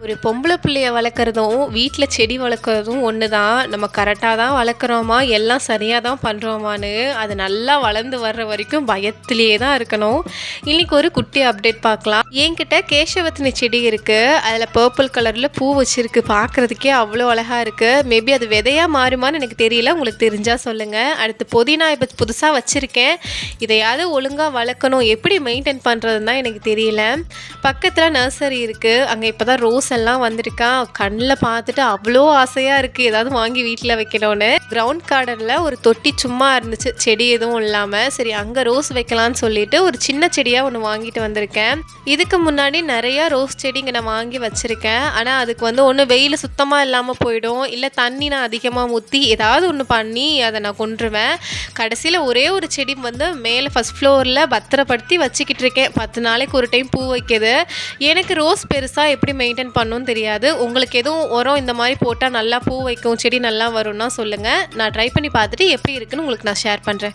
ஒரு பொம்பளை பிள்ளைய வளர்க்குறதும், வீட்ல செடி வளர்க்குறதும் ஒண்ணு தான். நம்ம கரெக்ட்டா தான் வளர்க்குறோமா, எல்லாம் சரியா தான் பண்றோமான்னு, அது நல்லா வளர்ந்து வர்ற வரைக்கும் பயத்திலேயே தான் இருக்கணும். இன்னைக்கு ஒரு குட்டி அப்டேட் பார்க்கலாம். என்கிட்ட கேசவர்த்தினி செடி இருக்கு. அதில பர்பிள் கலர்ல பூ வச்சிருக்கு. பார்க்குறதுக்கே அவ்வளோ அழகா இருக்கு. மேபி அது விதையா மாறுமான்னு எனக்கு தெரியல. உங்களுக்கு தெரிஞ்சா சொல்லுங்க. அடுத்து புதினா இப்ப புதுசா வச்சிருக்கேன். இதையாவது ஒழுங்கா வளர்க்கணும். எப்படி மெயின்டெயின் பண்றதுன்னு தான் எனக்கு தெரியல. பக்கத்துல நர்சரி இருக்கு. அங்க இப்பதான் ரோஸ் எல்லாம் வந்திருக்கா. கண்ணில் பார்த்துட்டு அவ்வளோ ஆசையாக இருக்குது ஏதாவது வாங்கி வீட்டில் வைக்கணும்னு. கிரவுண்ட் கார்டனில் ஒரு தொட்டி சும்மா இருந்துச்சு, செடி எதுவும் இல்லாமல். சரி அங்கே ரோஸ் வைக்கலான்னு சொல்லிட்டு ஒரு சின்ன செடியாக ஒன்று வாங்கிட்டு வந்திருக்கேன். இதுக்கு முன்னாடி நிறையா ரோஸ் செடி இங்கே நான் வாங்கி வச்சுருக்கேன். ஆனால் அதுக்கு ஒன்று வெயில் சுத்தமாக இல்லாமல் போயிடும், இல்லை தண்ணி நான் அதிகமாக ஊற்றி ஏதாவது ஒன்று பண்ணி அதை நான் கொன்றுவேன். கடைசியில் ஒரே ஒரு செடி மேலே ஃபஸ்ட் ஃப்ளோரில் பத்திரப்படுத்தி வச்சுக்கிட்டு இருக்கேன். 10 நாளைக்கு ஒரு டைம் பூ வைக்கிது. எனக்கு ரோஸ் பெருசாக எப்படி மெயின்டைன் பண்ணணும்னு தெரியாது. உங்களுக்கு எதுவும் உரம் இந்த மாதிரி போட்டால் நல்லா பூ வைக்கும், செடி நல்லா வரும்னா சொல்லுங்கள். நான் ட்ரை பண்ணி பார்த்துட்டு எப்படி இருக்குன்னு உங்களுக்கு நான் ஷேர் பண்ணுறேன்.